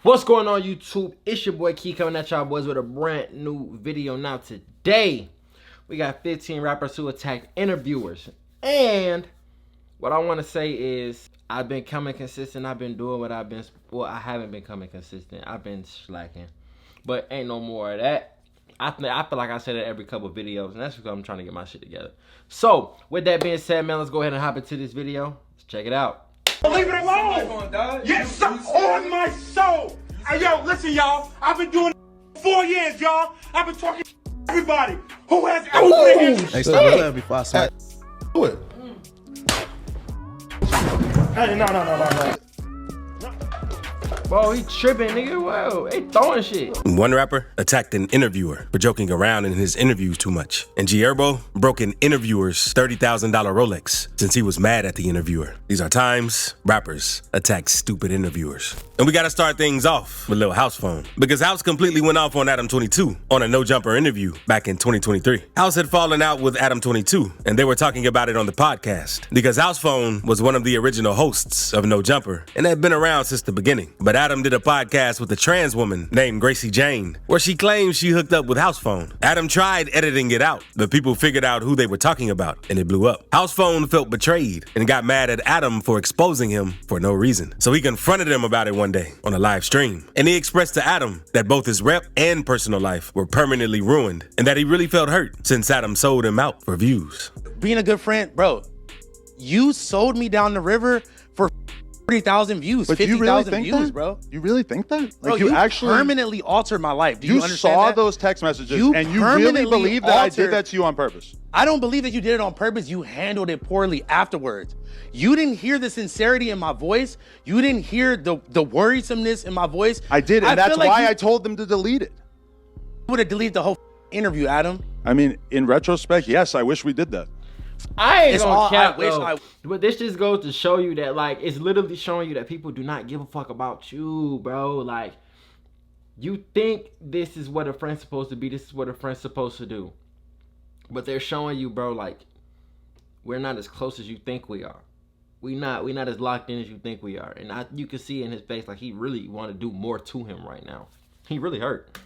What's going on, YouTube? It's your boy Key coming at y'all boys with a brand new video. Now today we got 15 rappers who attacked interviewers, and what I want to say is I've been coming consistent. I've been doing what I've been, well, I haven't been coming consistent. I've been slacking, but ain't no more of that. I feel like I say that every couple of videos, and that's because I'm trying to get my shit together. So with that being said, man, let's go ahead and hop into this video. Let's check it out. Leave it alone! Yes, on my soul! Hey, yo, listen, y'all. I've been doing it 4 years, y'all. I've been talking to everybody who has ever. Hey, stop that before I smack. Do it. Hey, no. Bro, he tripping, nigga. Whoa, they throwing shit. One rapper attacked an interviewer for joking around in his interviews too much. And Gierbo broke an interviewer's $30,000 Rolex since he was mad at the interviewer. These are times rappers attack stupid interviewers. And we gotta start things off with Lil House Phone, because House completely went off on Adam 22 on a No Jumper interview back in 2023. House had fallen out with Adam 22, and they were talking about it on the podcast, because House Phone was one of the original hosts of No Jumper and had been around since the beginning. But Adam did a podcast with a trans woman named Gracie Jane, where she claims she hooked up with House Phone. Adam tried editing it out, but people figured out who they were talking about, and it blew up. House Phone felt betrayed and got mad at Adam for exposing him for no reason. So he confronted him about it one day on a live stream, and he expressed to Adam that both his rep and personal life were permanently ruined, and that he really felt hurt since Adam sold him out for views. Being a good friend, bro, you sold me down the river for 40,000 views, 50,000 views, that? bro. You really think that? Like, Bro, you actually permanently altered my life. Do you understand saw that? those text messages You and you really permanently believe that I did altered- that to you on purpose? I don't believe that you did it on purpose. You handled it poorly afterwards. You didn't hear the sincerity in my voice. You didn't hear the worrisomeness in my voice. I did, and that's feel like why you I told them to delete it. would have deleted the whole interview, Adam. I mean, in retrospect, yes, I wish we did that. I ain't It's gonna all cap, I wish though. I- But this just goes to show you that, like, it's literally showing you that people do not give a fuck about you, bro. Like, you think this is what a friend's supposed to be. This is what a friend's supposed to do. But they're showing you, bro, like, we're not as close as you think we are. We not as locked in as you think we are. And you can see in his face, like, he really want to do more to him right now. He really hurt.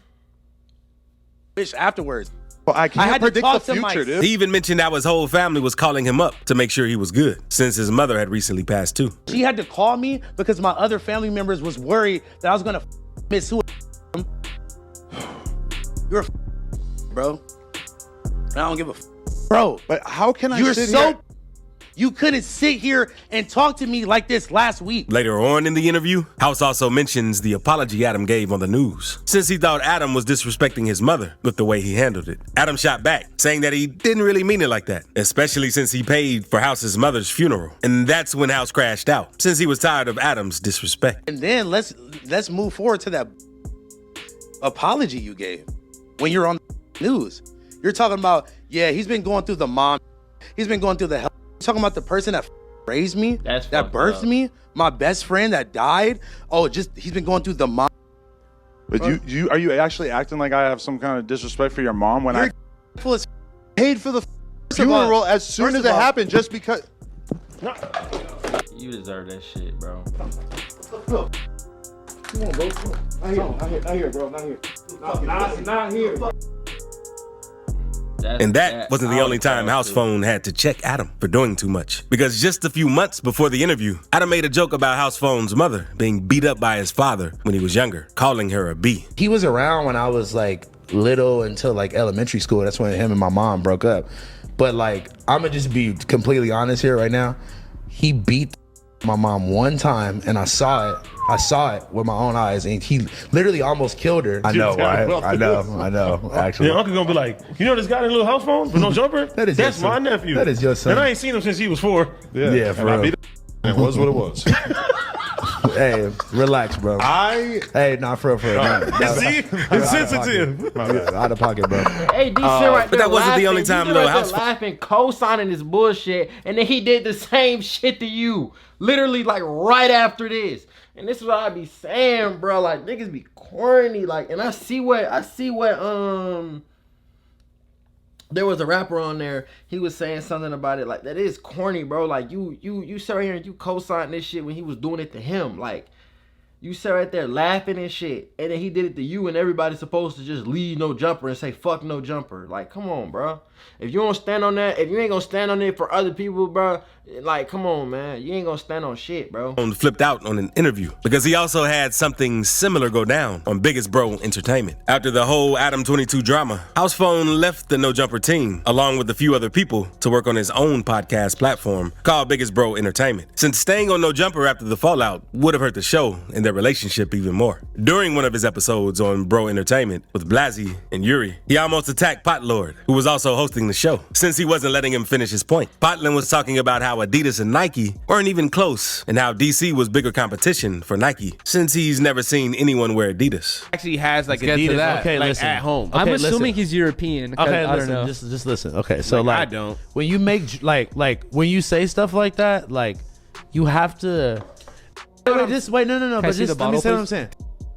Wish afterwards. Well, I can't had to predict talk the to my- future, dude. He even mentioned how his whole family was calling him up to make sure he was good, since his mother had recently passed too. She had to call me because my other family members was worried that I was gonna miss who. You're a bro. I don't give a bro. But how can I You're sit so. here? You couldn't sit here and talk to me like this last week. Later on in the interview, House also mentions the apology Adam gave on the news, since he thought Adam was disrespecting his mother with the way he handled it. Adam shot back, saying that he didn't really mean it like that, especially since he paid for House's mother's funeral. And that's when House crashed out, since he was tired of Adam's disrespect. And then let's move forward to that apology you gave when you're on the news. You're talking about, yeah, he's been going through the mom. He's been going through the hell. You're talking about the person that raised me, That's that fucked birthed up. me, my best friend that died. Oh, he's been going through the mom. But you are you actually acting like I have some kind of disrespect for your mom when I Full as paid for the of all- funeral as soon first as of it all- happened just because? You deserve that shit, bro. Come on, bro. Not here, bro. Not here. Not here. And that wasn't the only time House Phone had to check Adam for doing too much. Because just a few months before the interview, Adam made a joke about House Phone's mother being beat up by his father when he was younger, calling her a B. He was around when I was like little until like elementary school. That's when him and my mom broke up. But like, I'm gonna just be completely honest here right now. He beat my mom one time and I saw it. I saw it with my own eyes, and he literally almost killed her. I know, right? I know. Actually, Your uncle gonna be like, you know this guy in little house phones with no jumper? That is That's your my son. nephew. That is your son. And I ain't seen him since he was 4. Yeah, for real. It was what it was. Hey, relax, bro. Hey, nah, for real. Nah, See? It's sensitive. out of pocket, bro. Hey, D right but that wasn't the only time Lil House laughing, co-signing this bullshit, and then he did the same shit to you, literally like right after this. And this is what I be saying, bro. Like, niggas be corny, like, and I see what there was a rapper on there. He was saying something about it like, that is corny, bro. Like, you sit right here and you co-sign this shit when he was doing it to him. Like, You sat right there laughing and shit, and then he did it to you, and everybody's supposed to just leave no jumper and say fuck no jumper. Like, come on, bro. If you don't stand on that, if you ain't gonna stand on it for other people, bro, like, come on, man. You ain't gonna stand on shit, bro. Flipped out on an interview because he also had something similar go down on Biggest Bro Entertainment. After the whole Adam 22 drama, House Phone left the No Jumper team along with a few other people to work on his own podcast platform called Biggest Bro Entertainment, since staying on No Jumper after the fallout would have hurt the show and their relationship even more. During one of his episodes on Bro Entertainment with Blassie and Yuri, he almost attacked Pot Lord, who was also hosting the show, since he wasn't letting him finish his point. Potland was talking about how Adidas and Nike weren't even close, and how DC was bigger competition for Nike, since he's never seen anyone wear Adidas. Actually has like Let's get to Adidas that. okay, like listen. at home. I'm Okay, assuming listen. he's European. Okay, I listen, don't know. just listen. Okay, so Like, I like don't. when you make like when you say stuff like that, like you have to wait, just wait, no. Can I But see just the let me bottle, say what please? I'm saying.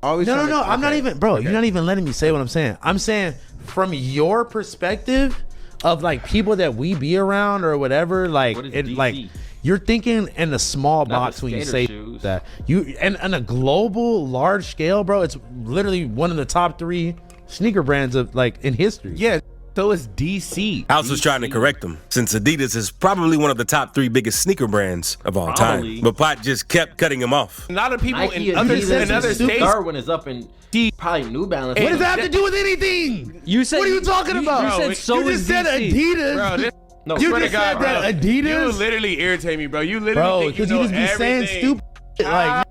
Always trying to- I'm not okay. even, bro. Okay. You're not even letting me say what I'm saying. I'm saying from your perspective of like people that we be around or whatever, like What is it, DC? like you're thinking in a small Not box the when you skater say shoes. that. You and on a global, large scale, bro. It's literally one of the top 3 sneaker brands of like in history. Yeah, so it's DC. House was trying to correct him, since Adidas is probably one of the top 3 biggest sneaker brands of all Probably. time. But Pot just kept cutting him off. A lot of people Nike, in other Adidas, states. Darwin is up in probably New Balance. What does that have to do with anything? You said What are you talking about? You Bro, said so you is just said DC. Adidas. Bro, this, No, You swear just to God, said that bro. Adidas. You literally irritate me, bro. You literally Bro, think because you you know just be saying everything. stupid shit, like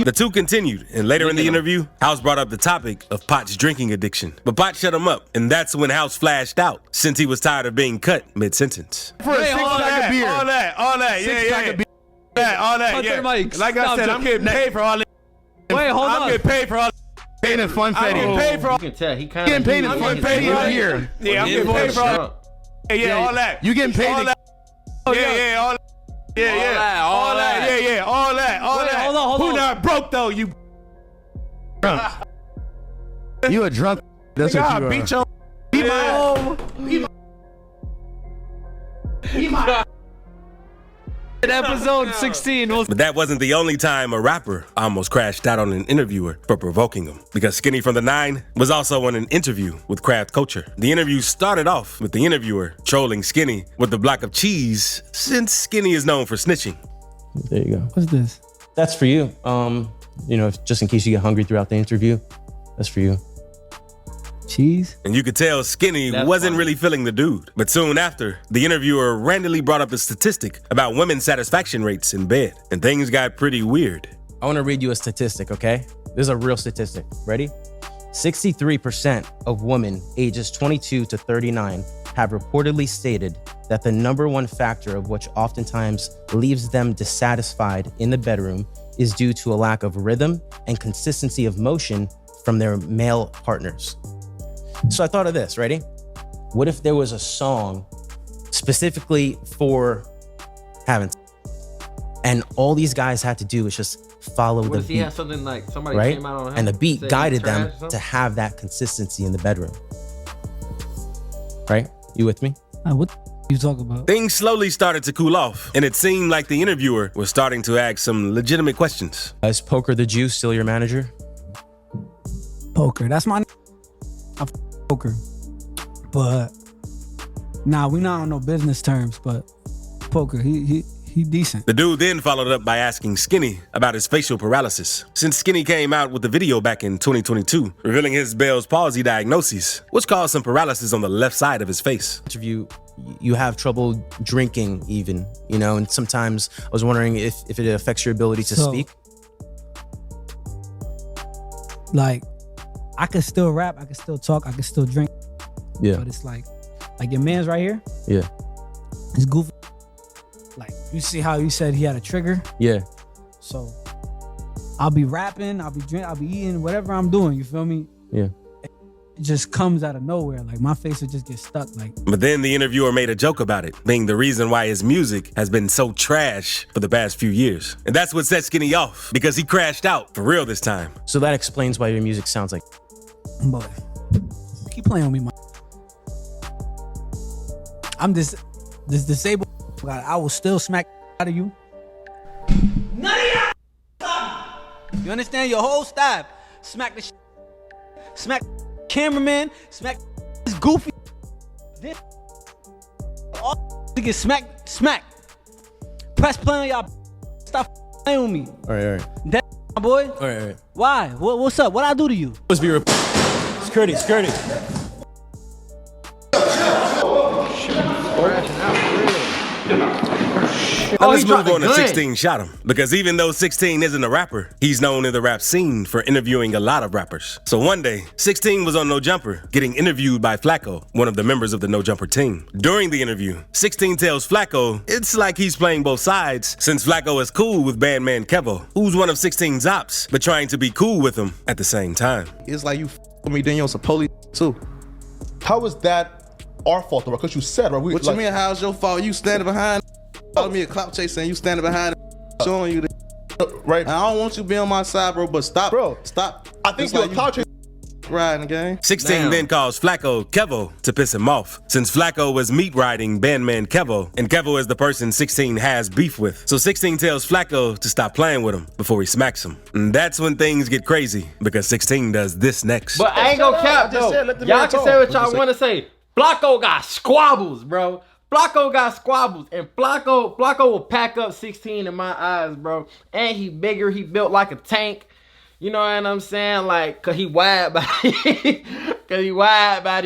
The two continued, and later in the interview, House brought up the topic of Pot's drinking addiction. But Pot shut him up, and that's when House flashed out, since he was tired of being cut mid-sentence. for a Hey, all six-pack of beer. all that, Six-pack of beer. all that, Cut yeah. their mics. Like I Stop, said, Joe. I'm getting paid for all that. Wait, hold I'm on. getting paid for all that. Paid in funfetti. I'm getting paid for all You can tell he kind of Getting paid in I'm getting paid funfetti for all in that. here. Yeah, I'm getting paid for all that. Yeah, all that. You getting paid all to- that. Yeah, all that. Yeah, all that. Yeah, all that. All Wait, that. hold on, hold Who on. not broke though? You. You a drunk. That's what God, you are. beat your. In episode 16, we'll But that wasn't the only time a rapper almost crashed out on an interviewer for provoking him, because Skinny from the 9 was also on an interview with Craft Culture. The interview started off with the interviewer trolling Skinny with the block of cheese, since Skinny is known for snitching. There you go. What's this? That's for you. You know, just in case you get hungry throughout the interview, that's for you. Cheese? And you could tell Skinny That's wasn't funny. really feeling the dude. But soon after, the interviewer randomly brought up a statistic about women's satisfaction rates in bed, and things got pretty weird. I want to read you a statistic, okay? This is a real statistic. Ready? 63% of women ages 22 to 39 have reportedly stated that the number one factor of which oftentimes leaves them dissatisfied in the bedroom is due to a lack of rhythm and consistency of motion from their male partners. So I thought of this, ready? What if there was a song specifically for having sex, and all these guys had to do was just follow What the if he beat, had something like somebody right? came out on him And the beat said he guided trash them or something? to have that consistency in the bedroom. Right? You with me? What you talk about? Things slowly started to cool off, and it seemed like the interviewer was starting to ask some legitimate questions. Is Poker the Jew still your manager? Poker. That's my Poker. But nah, we not on no business terms, but Poker, he decent. The dude then followed up by asking Skinny about his facial paralysis, since Skinny came out with the video back in 2022, revealing his Bell's palsy diagnosis, which caused some paralysis on the left side of his face. Interview, you have trouble drinking even, you know, and sometimes I was wondering if it affects your ability to So- speak. Like, I could still rap, I could still talk, I could still drink. Yeah. But it's like your man's right here. Yeah. It's goofy. Like, you see how you said he had a trigger? Yeah. So I'll be rapping, I'll be drinking, I'll be eating, whatever I'm doing, you feel me? Yeah. It just comes out of nowhere. Like, my face would just get stuck. Like, But then the interviewer made a joke about it, being the reason why his music has been so trash for the past few years. And that's what set Skinny off, because he crashed out for real this time. So that explains why your music sounds like. boy, keep playing with me, man. I'm this disabled. I will still smack out of you. You understand? Your whole staff. Smack the shit. Smack cameraman. Smack this goofy. This all to get smack. Press play on y'all. Stop playing with me. All right. That my boy. All right. Why? What's up? What I do to you? Let's be security. Now let's he move dropped the on to gun. 16 Shot him. Because even though 16 isn't a rapper, he's known in the rap scene for interviewing a lot of rappers. So one day, 16 was on No Jumper, getting interviewed by Flacco, one of the members of the No Jumper team. During the interview, 16 tells Flacco it's like he's playing both sides, since Flacco is cool with Bandman Kevo, who's one of 16's ops, but trying to be cool with him at the same time. It's like you with me, then you're some police too. How is that our fault, though? Because you said, right? What you mean, how's your fault? You standing behind, calling me a clout chaser, and you standing behind, showing you the right? And I don't want you to be on my side, bro, but stop. Bro, stop. I think It's you're like a clout chaser. riding, gang. 16 then calls Flacco Kevo to piss him off, since Flacco was meat riding Bandman Kevo, and Kevo is the person 16 has beef with. So 16 tells Flacco to stop playing with him before he smacks him. And that's when things get crazy, because 16 does this next. But I ain't gonna cap though. Y'all can say what y'all want to say. Flacco got squabbles, bro. Flacco got squabbles, and Flacco will pack up 16 in my eyes, bro. And he bigger, he built like a tank. You know what I'm saying? Like, cause he wide body,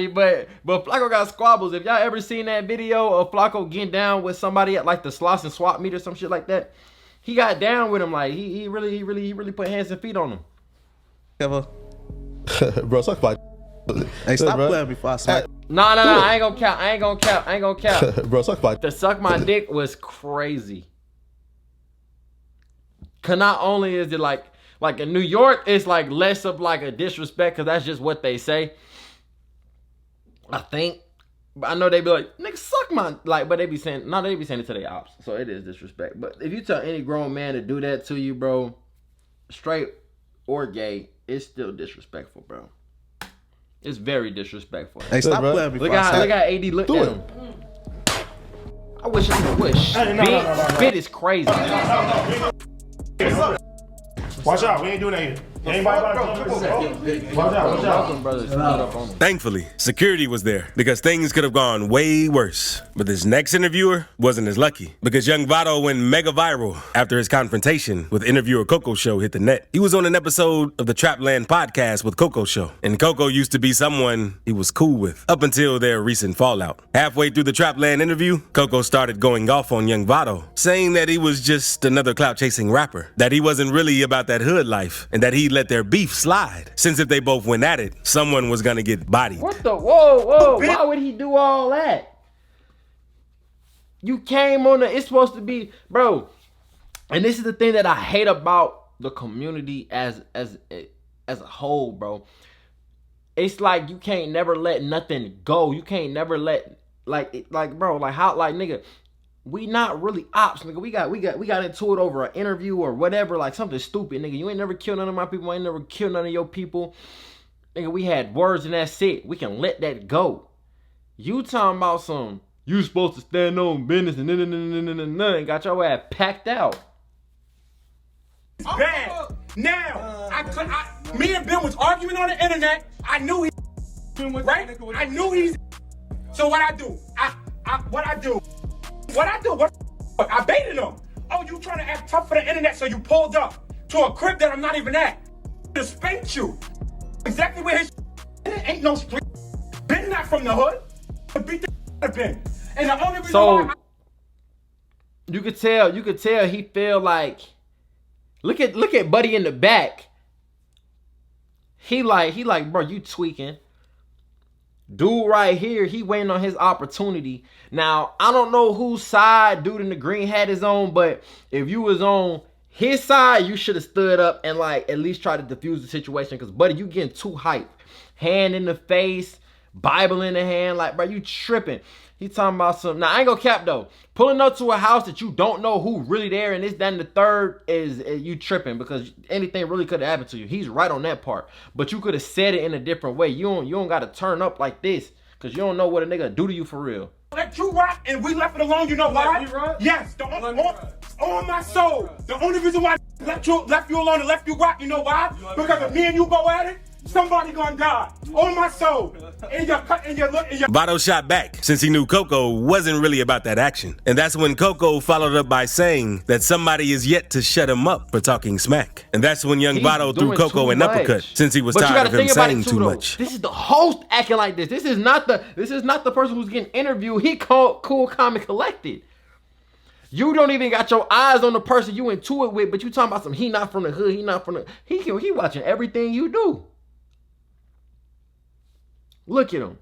but Flacco got squabbles. If y'all ever seen that video of Flacco getting down with somebody at like the slots and swap meet or some shit like that, he got down with him. Like he really put hands and feet on him. Kevo. Bro, suck my. Hey, stop playing before I smack. No, I ain't gonna cap. Bro, suck my. To suck my dick was crazy. Cause not only is it like in New York, it's like less of like a disrespect, cause that's just what they say. I think. But I know they be like, nigga, suck my, like, but they be saying it to their ops. So it is disrespect. But if you tell any grown man to do that to you, bro, straight or gay, it's still disrespectful, bro. It's very disrespectful. Hey, stop playing before Look how AD looked at him. I wish I could. Spit is crazy. Watch out, we ain't doing that here. Watch out. Thankfully, security was there because things could have gone way worse. But this next interviewer wasn't as lucky because Young Vado went mega viral after his confrontation with interviewer Coco Show hit the net. He was on an episode of the Trapland podcast with Coco Show, and Coco used to be someone he was cool with up until their recent fallout. Halfway through the Trapland interview, Coco started going off on Young Vado, saying that he was just another clout-chasing rapper, that he wasn't really about that hood life, and that he'd let their beef slide, since if they both went at it, someone was gonna get bodied. What the? Whoa. Why would he do all that? You came on it's supposed to be, bro. And this is the thing that I hate about the community as a whole, bro. It's like you can't never let nothing go. You can't never let nigga, we not really ops, nigga. We got into it over an interview or whatever, like something stupid, nigga. You ain't never killed none of my people. I ain't never killed none of your people. Nigga, we had words and that's it. We can let that go. You talking about some, you supposed to stand on business and got your ass packed out. It's bad. Now, me and Ben was arguing on the internet. I knew he right? I knew he's. So what I do? I baited him. Oh, you trying to act tough for the internet, so you pulled up to a crib that I'm not even at. To spank you. Exactly where his ain't no street. Ben not from the hood. Beat the Ben. And the only reason why you could tell he feel like, look at Buddy in the back. He like, bro, you tweaking. Dude right here, he waiting on his opportunity. Now, I don't know whose side dude in the green hat is on, but if you was on his side, you should have stood up and like at least try to defuse the situation. Because, buddy, you getting too hyped. Hand in the face, Bible in the hand. Like, bro, you tripping. He talking about something. Now, I ain't gonna cap, though. Pulling up to a house that you don't know who really there and this, that, and the third is you tripping because anything really could have happened to you. He's right on that part. But you could have said it in a different way. You don't got to turn up like this because you don't know what a nigga do to you for real. let you rock and we left it alone. You know why? Yes, on my soul. The only reason why I left you alone and left you rock, you know why? Because if me and you go at it, somebody gonna die. On my soul. Votto shot back since he knew Coco wasn't really about that action. And that's when Coco followed up by saying that somebody is yet to shut him up for talking smack. And that's when young Votto threw Coco an uppercut since he was tired of him saying too much. This is the host acting like this. This is not the person who's getting interviewed. He called cool, calm, and collected. You don't even got your eyes on the person you into it with, but you talking about some he not from the hood, he not from the he watching everything you do. Look at him.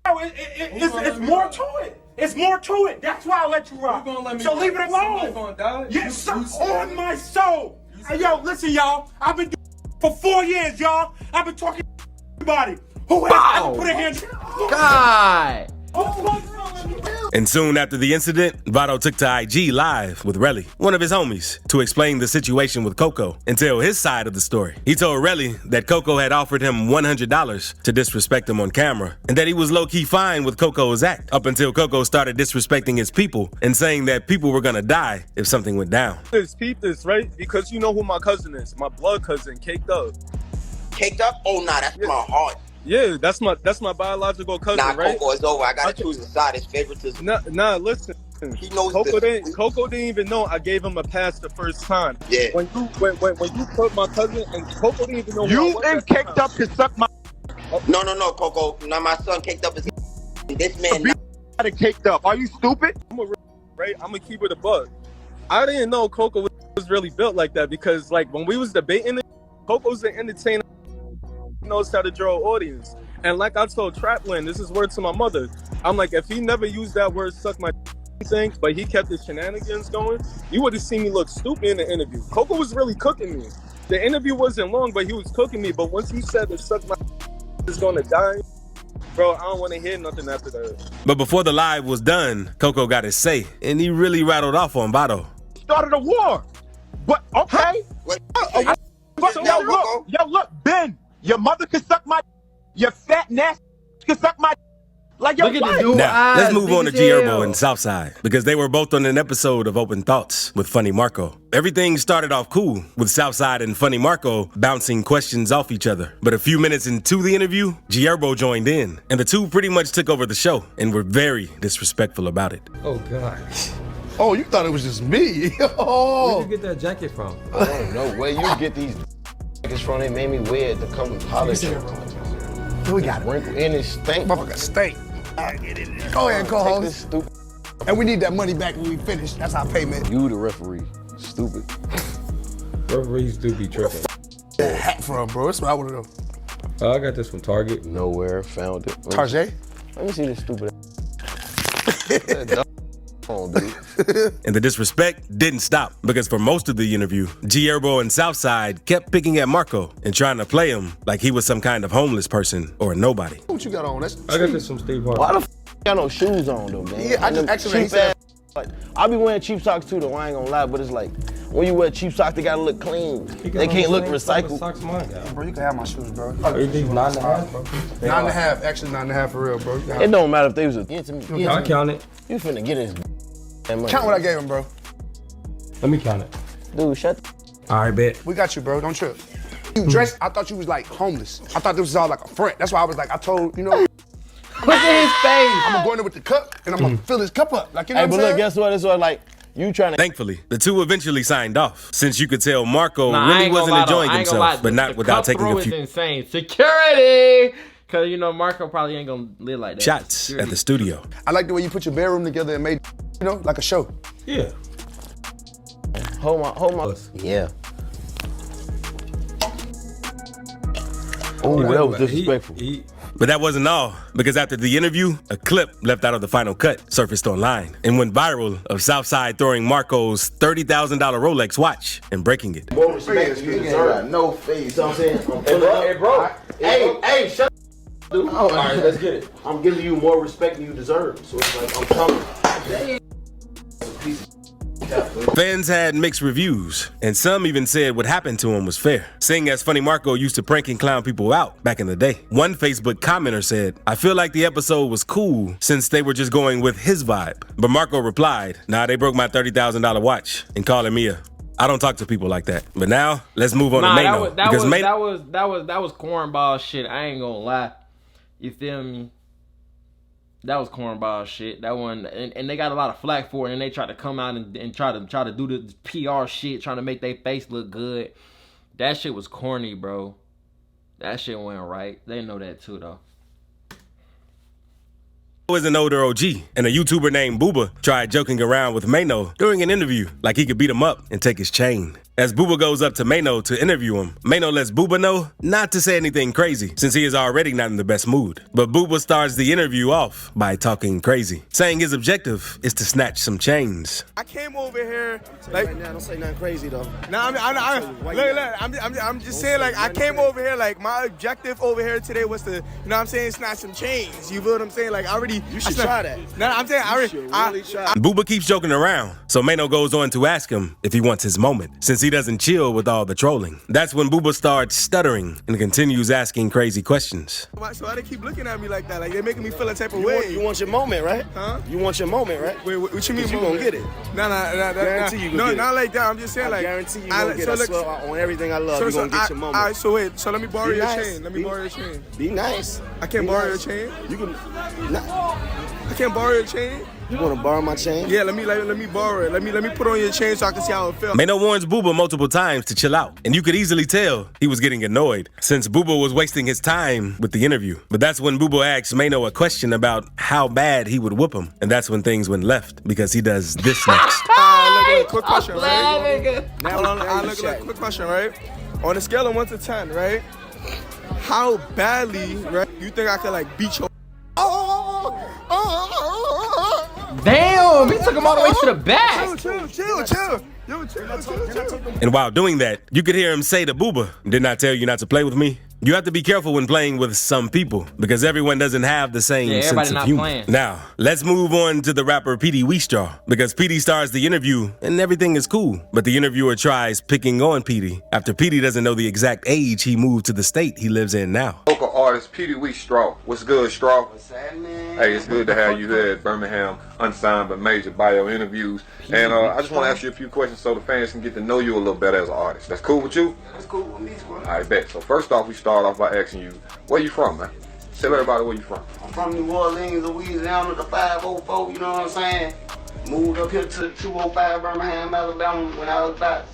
It's more to it. It's more to it. That's why I let you rock. So leave it alone. Yes, sir. On my soul. Hey, yo, listen, y'all. I've been doing for 4 years, y'all. I've been talking to everybody. Who has ever put a hand? God. And soon after the incident, Votto took to IG Live with Relly, one of his homies, to explain the situation with Coco and tell his side of the story. He told Relly that Coco had offered him $100 to disrespect him on camera, and that he was low-key fine with Coco's act up until Coco started disrespecting his people and saying that people were gonna die if something went down. Peep this, right? Because you know who my cousin is, my blood cousin, Caked Up. Caked Up? Oh, nah, that's my heart. Yeah, that's my biological cousin, nah, right? Coco, it's over. I gotta choose a side. It's favoritism. Nah, listen. He knows Coco didn't even know I gave him a pass the first time. Yeah. When you put my cousin and Coco didn't even know you and Caked Up can suck my. No, Coco. Now my son Caked Up is this man. Not Caked Up. Are you stupid? I'm gonna keep it a bug. I didn't know Coco was really built like that because like when we was debating it, Coco's an entertainer. Knows how to draw an audience, and like I told Trapland, this is word to my mother. I'm like, if he never used that word "suck my" thing, but he kept his shenanigans going, you would have seen me look stupid in the interview. Coco was really cooking me. The interview wasn't long, but he was cooking me. But once he said that "suck my" is gonna die, bro, I don't want to hear nothing after that. But before the live was done, Coco got his say, and he really rattled off on Votto. Started a war, but okay. Yo, look, Ben. Your mother can suck my. Your fat nasty can suck my. Like your wife. Now, let's move on to G-Herbo and Southside, because they were both on an episode of Open Thoughts with Funny Marco. Everything started off cool, with Southside and Funny Marco bouncing questions off each other. But a few minutes into the interview, G-Herbo joined in, and the two pretty much took over the show and were very disrespectful about it. Oh, God. Oh, you thought it was just me? Oh. Where'd you get that jacket from? I don't know where you get these jackets from. They made me wear it to come and polish it. We got it. Wrinkle in it, stink. Motherfucker, stink. Go ahead, co-host. And we need that money back when we finish. That's our payment. You the referee. Stupid. Referees do be tripping. That hat from, bro. That's what I want to know. I got this from Target. Nowhere, found it. Target? Let me see this stupid And the disrespect didn't stop, because for most of the interview, G-Herbo and Southside kept picking at Marco and trying to play him like he was some kind of homeless person or a nobody. What you got on? That's I got this from Steve Harvey. Why the f you got no shoes on though, man? Yeah, I just actually said. Like, I be wearing cheap socks too though, I ain't gonna lie, but it's like, when you wear cheap socks, they gotta look clean. They can't look recycled. Bro, you can have my shoes, bro. Everything's 9.5, bro. 9.5, actually 9.5 for real, bro. It don't matter if they was a I count it. You finna get his money. Count what I gave him, bro. Let me count it. Dude, shut All right, bet. We got you, bro. Don't trip. You dressed, I thought you was like homeless. I thought this was all like a front. That's why I was like, I told, you know. Look at his face. I'm gonna go in there with the cup and I'm gonna fill his cup up. Like, you know Hey, what but I'm look, saying? guess what? It's what like, you trying to. Thankfully, the two eventually signed off, since you could tell Marco I really ain't gonna wasn't lie, enjoying though. I ain't gonna lie. himself, but not The without taking cut-through a few is insane. Security! Cause you know Marco probably ain't gonna live like that. shots Security. at the studio. I like the way you put your bedroom together and made, you know, like a show. Yeah. Hold my. Yeah. Oh, that was disrespectful. But that wasn't all, because after the interview, a clip left out of the final cut surfaced online and went viral of Southside throwing Marco's $30,000 Rolex watch and breaking it. More respect you deserve. No face. You know what I'm saying? Hey, bro. Hey, shut up, dude. Oh, all right, let's get it. I'm giving you more respect than you deserve. So it's like, I'm coming. Fans had mixed reviews, and some even said what happened to him was fair, seeing as Funny Marco used to prank and clown people out back in the day. One Facebook commenter said, "I feel like the episode was cool since they were just going with his vibe." But Marco replied, "Nah, they broke my $30,000 watch," and calling me I don't talk to people like that. But now, let's move on to Mano. That was cornball shit. I ain't gonna lie. You feel me? That was cornball shit. That one, and they got a lot of flack for it, and they tried to come out and try to do the PR shit, trying to make their face look good. That shit was corny, bro. That shit went right. They know that too, though. Is an older OG, and a YouTuber named Booba tried joking around with Mano during an interview like he could beat him up and take his chain. As Booba goes up to Mano to interview him, Mano lets Booba know not to say anything crazy since he is already not in the best mood. But Booba starts the interview off by talking crazy, saying his objective is to snatch some chains. I came over here like right now, don't say nothing crazy though. Nah, I'm just saying like I came over here like my objective over here today was to, you know what I'm saying, snatch some chains. You feel what I'm saying? Like I already. You should try that. Nah, I'm saying Booba keeps joking around, so Mano goes on to ask him if he wants his moment, since he doesn't chill with all the trolling. That's when Booba starts stuttering and continues asking crazy questions. So why they keep looking at me like that? Like they're making me feel a type of way. You want your moment, right? Huh? You want your moment, right? Wait, what you mean? You gonna get it? Nah. Guarantee you gonna get it. No, not like that. I'm just saying like. I guarantee you gonna get it. I swear on everything I love, you gonna get your moment. All right, so wait. So let me borrow your nice. chain. Let me borrow your chain. Be nice. I can't borrow your chain. You can. I can't borrow your chain. You wanna borrow my chain? Yeah, let me borrow it. Let me put on your chain so I can see how it feels. Mano warns Booba multiple times to chill out, and you could easily tell he was getting annoyed since Booba was wasting his time with the interview. But that's when Booba asks Mano a question about how bad he would whoop him, and that's when things went left because he does this next. Look, quick question, right? Hold on, look, quick question, right? On a scale of 1 to 10, right? How badly, right? You think I could like beat your? Damn, he took him all the way to the back. Chill. And while doing that, you could hear him say to Booba, "Didn't I tell you not to play with me?" You have to be careful when playing with some people because everyone doesn't have the same sense of humor. Playing. Now, let's move on to the rapper Petey Weestraw because Petey starts the interview and everything is cool. But the interviewer tries picking on Petey after Petey doesn't know the exact age he moved to the state he lives in now. Local artist Petey Weestraw. What's good, Straw? What's happening? Hey, it's good to have you here at Birmingham Unsigned but Major Bio Interviews. And I just want to ask you a few questions so the fans can get to know you a little better as an artist. That's cool with you? That's cool with me, squad. I bet. So first off, we start off by asking you, where you from, man? Tell everybody where you from. I'm from New Orleans, Louisiana, the 504, you know what I'm saying? Moved up here to 205 Birmingham, Alabama when I was about,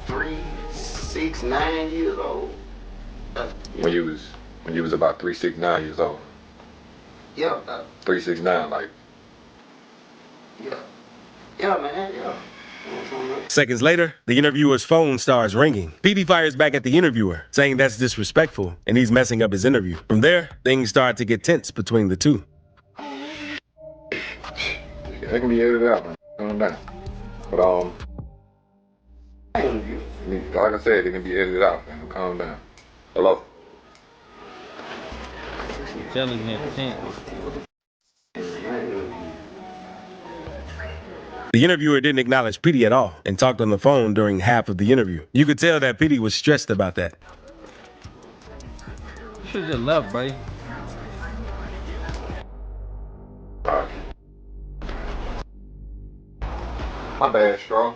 3, 6, 9 years old. When you was about 3, 6, 9 years old. Yeah. 3, 6, 9, like. Yeah, man, yeah. Seconds later, the interviewer's phone starts ringing. Petey fires back at the interviewer, saying that's disrespectful and he's messing up his interview. From there, things start to get tense between the two. It can be edited out, man. Calm down. But like I said, it can be edited out, man. Calm down. Hello. The interviewer didn't acknowledge Petey at all and talked on the phone during half of the interview. You could tell that Petey was stressed about that. Should've just left, buddy. My bad, Straw.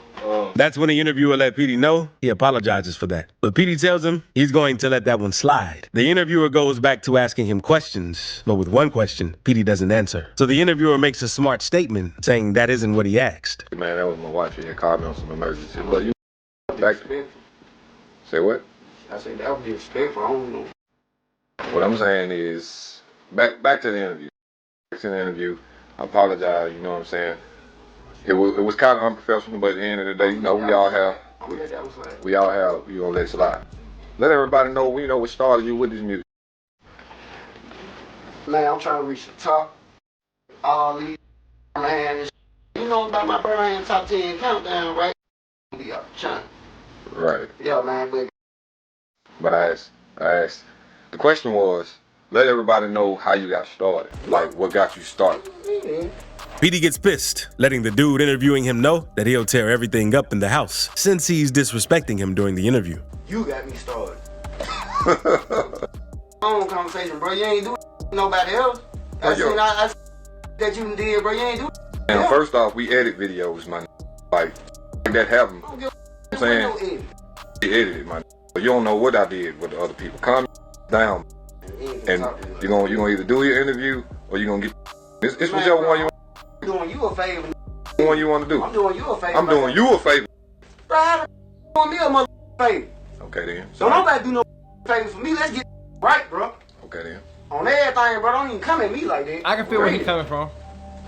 That's when the interviewer let Petey know he apologizes for that. But Petey tells him he's going to let that one slide. The interviewer goes back to asking him questions, but with one question, Petey doesn't answer. So the interviewer makes a smart statement saying that isn't what he asked. Man, that was my wife. She had called me on some emergency. But you back to say what? I said that would be respectful. I don't know. What I'm saying is back to the interview. Back to the interview. I apologize, you know what I'm saying? It was kind of unprofessional, but at the end of the day, you know, we all have, you know, let it slide. Let everybody know, we know what started you with this music. Man, I'm trying to reach the top. All these Birmingham, you know about my Birmingham top 10 countdown, right? We are trying. Right. Yeah, man, but I asked, the question was, let everybody know how you got started, like what got you started. Petey gets pissed, letting the dude interviewing him know that he'll tear everything up in the house since he's disrespecting him during the interview. You got me started. Phone conversation, bro. You ain't doing nobody else. I seen that you did, bro. You ain't doing. And first off, we edit videos, man. Like that happen. I'm saying he edited, man. But you don't know what I did with the other people. Calm down, and you're gonna either do your interview or you're gonna get. It's whichever one you want. I'm doing you a favor. One you want to do. I'm doing you a favor. I'm doing you a favor. Bro, how the doing me a mother favor? Okay then. So nobody do no favor for me. Let's get right, bro. Okay then. On everything, bro. Don't even come at me like that. I can feel where he's coming from.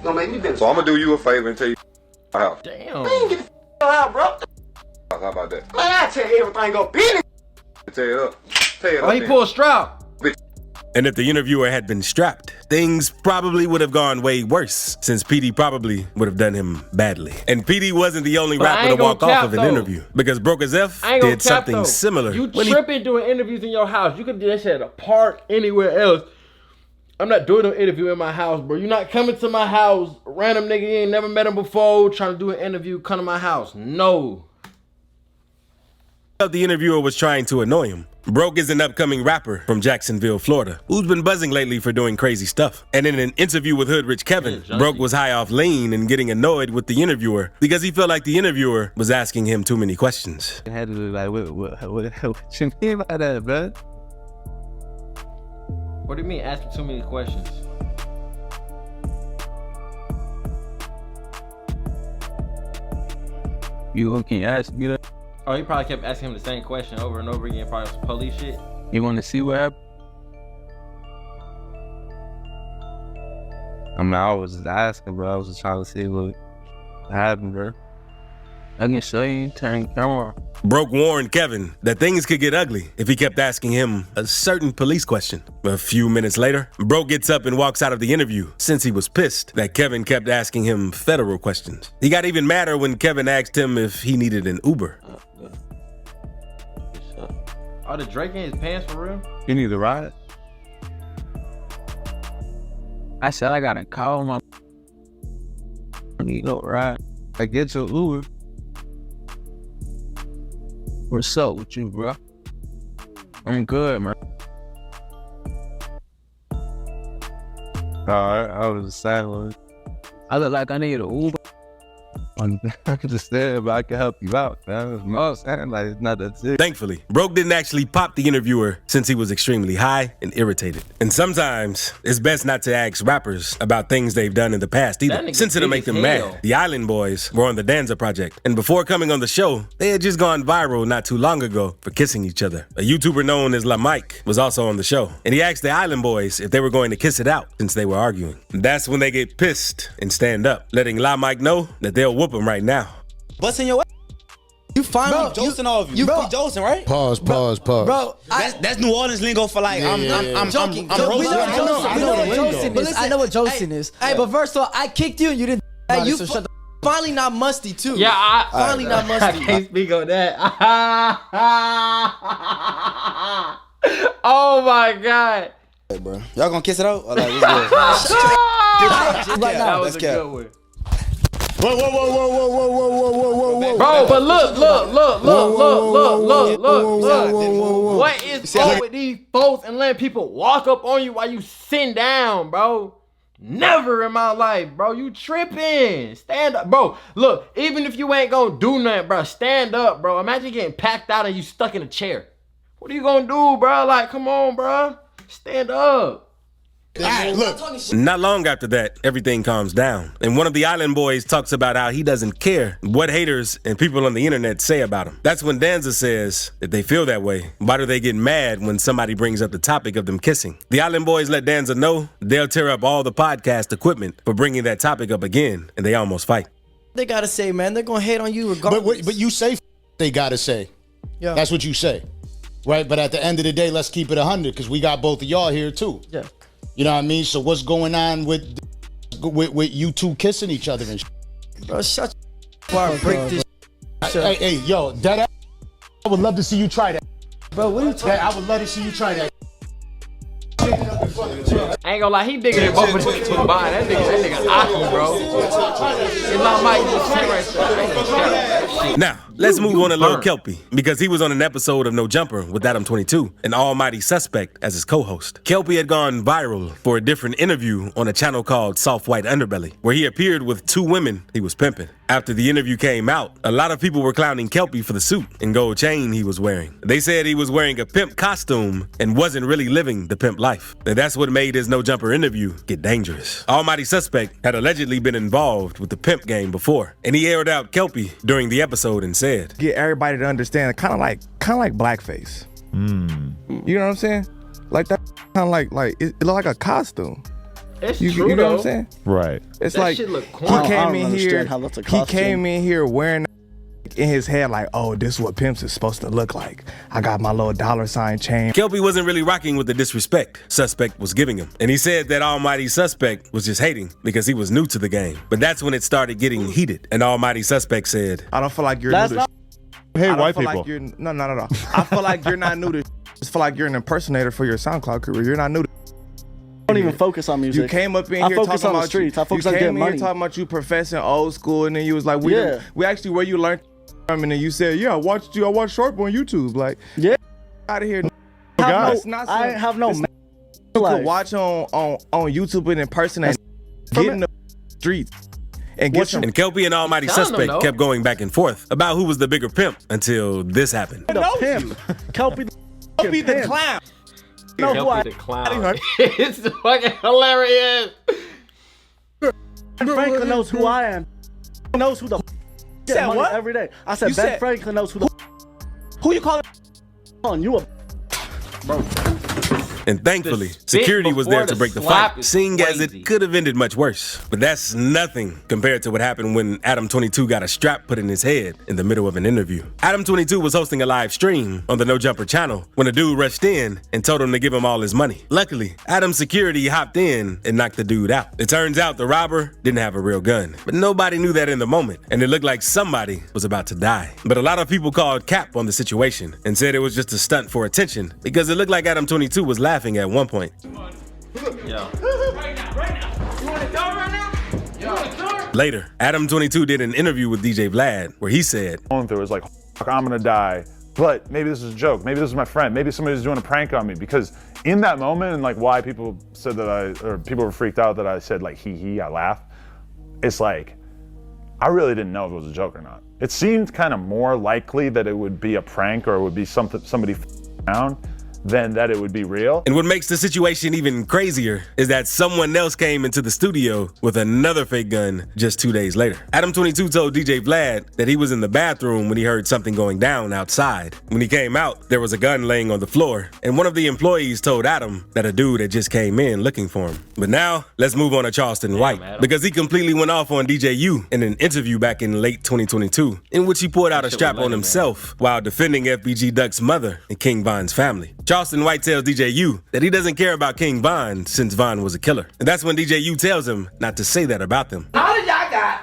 Gonna make me better. So I'm gonna do you a favor and tell you my house. Damn. Man, get the out, bro. How about that? Man, I tell you everything up. Tear it up. Tear it up. Oh, he pulled a strap. And if the interviewer had been strapped, things probably would have gone way worse, since Petey probably would have done him badly. And Petey wasn't the only rapper to walk off of an interview, because Broke as F did something similar. You tripping doing interviews in your house. You could do that shit at a park, anywhere else. I'm not doing an interview in my house, bro. You're not coming to my house, random nigga, you ain't never met him before, trying to do an interview, come to my house. No. The interviewer was trying to annoy him. Broke is an upcoming rapper from Jacksonville, Florida, who's been buzzing lately for doing crazy stuff. And in an interview with Hood Rich Kevin, Broke was high off lean and getting annoyed with the interviewer because he felt like the interviewer was asking him too many questions. I had to be like, what you mean by that, bro? What do you mean asking too many questions? You can ask me that? Oh, he probably kept asking him the same question over and over again, probably some police shit. You want to see what happened? I mean, I was just asking, bro. I was just trying to see what happened, bro. I can show you, turn the camera. Broke warned Kevin that things could get ugly if he kept asking him a certain police question. A few minutes later, Broke gets up and walks out of the interview since he was pissed that Kevin kept asking him federal questions. He got even madder when Kevin asked him if he needed an Uber. Oh, the Drake in his pants for real? You need to ride? I said I gotta call my. I need no ride. I get your Uber. What's up with you, bro? I'm good, man. Alright, I was silent. I look like I need an Uber. I could just say, but I can help you out, man. I'm saying, like, it's not that serious. Thankfully, Broke didn't actually pop the interviewer since he was extremely high and irritated. And sometimes, it's best not to ask rappers about things they've done in the past either, since it'll make them mad. The Island Boys were on the Danza Project, and before coming on the show, they had just gone viral not too long ago for kissing each other. A YouTuber known as La Mike was also on the show, and he asked the Island Boys if they were going to kiss it out since they were arguing. That's when they get pissed and stand up, letting La Mike know that they'll whoop him right now. Busting your ass. You finally josting all of you. You be josting, right? Pause. Bro, that's New Orleans lingo for like, I'm joking. I know what josting is. Hey, but first of all, I kicked you and you didn't. Hey, you finally not musty too. Yeah, finally not musty. I can't speak on that. Oh my God. Hey, bro. Y'all gonna kiss it out? Or like, what's good? That was a good one. Whoa. Bro, but look. What is wrong with these folks and letting people walk up on you while you sitting down, bro? Never in my life, bro. You tripping. Stand up, bro. Look, even if you ain't gonna do nothing, bro, stand up, bro. Imagine getting packed out and you stuck in a chair. What are you gonna do, bro? Like, come on, bro. Stand up. Not long after that, everything calms down. And one of the Island Boys talks about how he doesn't care what haters and people on the internet say about him. That's when Danza says, if they feel that way, why do they get mad when somebody brings up the topic of them kissing? The Island Boys let Danza know they'll tear up all the podcast equipment for bringing that topic up again, and they almost fight. They gotta say, man, they're gonna hate on you regardless. But you say they gotta say. Yeah. That's what you say. Right? But at the end of the day, let's keep it 100 because we got both of y'all here too. Yeah. You know what I mean? So what's going on with you two kissing each other and shit? Bro, shut before I break this. Hey, yo, that I would love to see you try that. Bro, what are you talking about? I would love to see you try that. I ain't gonna lie, he bigger than both of them combined. That nigga awesome, bro. It's not Mike just right. Now, let's move on to Lil Kelpie, because he was on an episode of No Jumper with Adam 22, an almighty suspect as his co-host. Kelpie had gone viral for a different interview on a channel called Soft White Underbelly, where he appeared with 2 women he was pimping. After the interview came out, a lot of people were clowning Kelpie for the suit and gold chain he was wearing. They said he was wearing a pimp costume and wasn't really living the pimp life. And that's what made his No Jumper interview get dangerous. Almighty Suspect had allegedly been involved with the pimp game before, and he aired out Kelpie during the episode and said, "Get everybody to understand, kind of like blackface. You know what I'm saying? Like that, kind of like it look like a costume. It's you true, know what I'm saying? Right. It's that like shit look he corny. came in here. He came in here wearing in his head like, oh, this is what pimps is supposed to look like. I got my little $sign chain. Kelpie wasn't really rocking with the disrespect Suspect was giving him. And he said that Almighty Suspect was just hating because he was new to the game. But that's when it started getting heated. And Almighty Suspect said, I don't feel like you're new to Hey, I don't white feel people. Like you're, no, not at all. I feel like you're not new to I just feel like you're an impersonator for your SoundCloud career. You're not new to I don't even focus on music. You came up in I here focus talking on the about streets. I focus you on came getting in here money. talking about you professing old school, and then you was like, we actually where you learned from, and then you said, yeah, I watched Sharp on YouTube. Like, yeah, out of here. I have no. You could watch on YouTube and impersonate, get in the streets. And Kelpie and Almighty Suspect kept going back and forth about who was the bigger pimp until this happened. The pimp. Kelpie the clown. Kelpie the clown. It's fucking hilarious. Ben Franklin knows who I am. He knows who the said get money what? every day. I said You Ben said- Franklin knows who the Who you calling? on you a And thankfully, The spit security was there before to the break the slap fight, is seeing as crazy. it could have ended much worse. But that's nothing compared to what happened when Adam 22 got a strap put in his head in the middle of an interview. Adam 22 was hosting a live stream on the No Jumper channel when a dude rushed in and told him to give him all his money. Luckily, Adam's security hopped in and knocked the dude out. It turns out the robber didn't have a real gun, but nobody knew that in the moment, and it looked like somebody was about to die. But a lot of people called cap on the situation and said it was just a stunt for attention because it looked like Adam 22 was laughing at one point. Yeah. Later, Adam 22 did an interview with DJ Vlad where he said, Going through, it was like, I'm gonna die. But maybe this is a joke. Maybe this is my friend. Maybe somebody's doing a prank on me. Because in that moment, and like why people said that or people were freaked out that I said like hee, I laugh. It's like, I really didn't know if it was a joke or not. It seemed kind of more likely that it would be a prank or it would be somebody around than that it would be real. And what makes the situation even crazier is that someone else came into the studio with another fake gun just 2 days later. Adam 22 told DJ Vlad that he was in the bathroom when he heard something going down outside. When he came out, there was a gun laying on the floor, and one of the employees told Adam that a dude had just came in looking for him. But now, let's move on to Charleston White, because he completely went off on DJ U in an interview back in late 2022, in which he poured out a strap on himself while defending FBG Duck's mother and King Von's family. Charleston White tells DJ U that he doesn't care about King Von since Von was a killer. And that's when DJ U tells him not to say that about them. Now that y'all got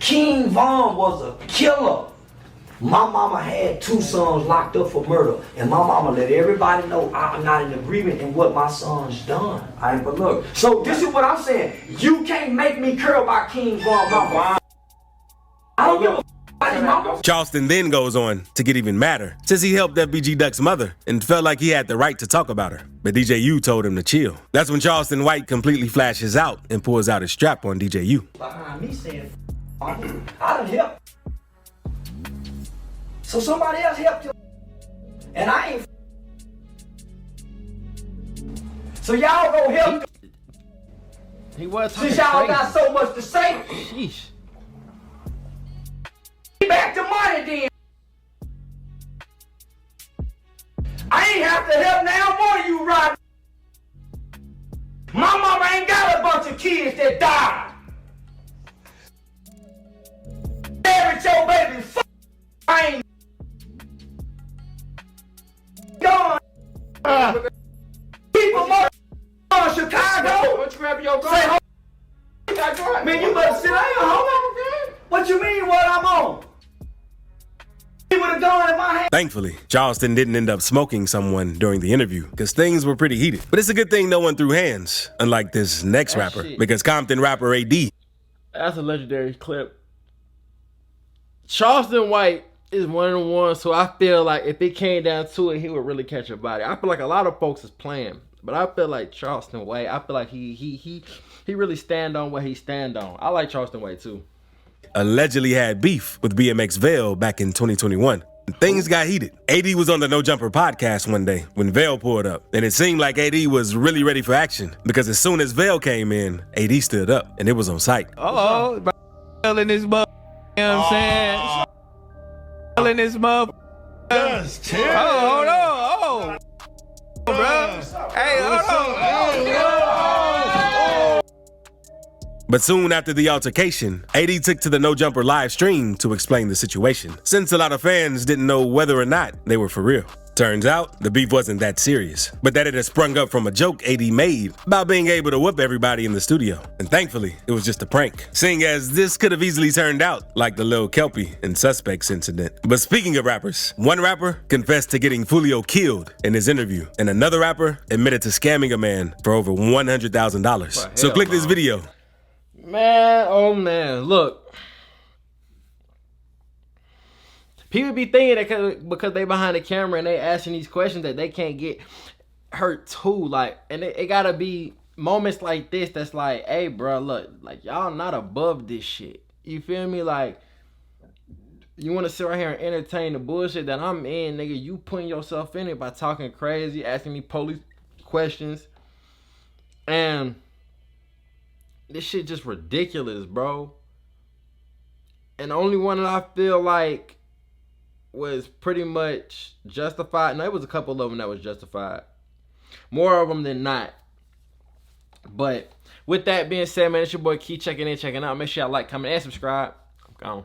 King Von was a killer. My mama had 2 sons locked up for murder, and my mama let everybody know I'm not in agreement in what my son's done. All right, but look, so this is what I'm saying. You can't make me care about King Von, mama. I don't give a about his mama. Charleston then goes on to get even madder since he helped FBG Duck's mother and felt like he had the right to talk about her. But DJ U told him to chill. That's when Charleston White completely flashes out and pulls out his strap on DJ U. Behind me saying, I done helped. So somebody else helped you. And I ain't. So y'all gonna help. He was Since y'all got so much to say. Sheesh. Back to money then. I ain't have to help now more you right. My mama ain't got a bunch of kids that died. Married your baby. I ain't gone. People more on Chicago. Let's grab your gun. Say, man, you better sit down. Hold on. What you mean what I'm on? He would have a gun in my hand. Thankfully, Charleston didn't end up smoking someone during the interview because things were pretty heated. But it's a good thing no one threw hands, unlike this next rapper, because Compton rapper AD. That's a legendary clip. Charleston White is one of the ones who I feel like if it came down to it, he would really catch a body. I feel like a lot of folks is playing, but I feel like Charleston White, I feel like he really stand on what he stand on. I like Charleston White too. Allegedly had beef with BMX Vail back in 2021. Things got heated. AD was on the No Jumper podcast one day when Vail pulled up, and it seemed like AD was really ready for action because as soon as Vail came in, AD stood up, and it was on sight. Oh, in this mother, you know what I'm saying? In this mother. Yes, chill. Oh, hold on. Oh, bro. Hey, hold on. But soon after the altercation, AD took to the No Jumper live stream to explain the situation, since a lot of fans didn't know whether or not they were for real. Turns out, the beef wasn't that serious, but that it had sprung up from a joke AD made about being able to whoop everybody in the studio. And thankfully, it was just a prank, seeing as this could have easily turned out like the Lil Kelpie and Suspects incident. But speaking of rappers, one rapper confessed to getting Fulio killed in his interview, and another rapper admitted to scamming a man for over $100,000. So click this video. Man, oh man, look. People be thinking that because they behind the camera and they asking these questions that they can't get hurt too. Like, and it gotta be moments like this that's like, hey, bro, look, like y'all not above this shit. You feel me? Like, you want to sit right here and entertain the bullshit that I'm in, nigga. You putting yourself in it by talking crazy, asking me police questions, and this shit just ridiculous, bro. And the only one that I feel like was pretty much justified. No, it was a couple of them that was justified. More of them than not. But with that being said, man, it's your boy Key checking in, checking out. Make sure y'all like, comment, and subscribe. I'm gone.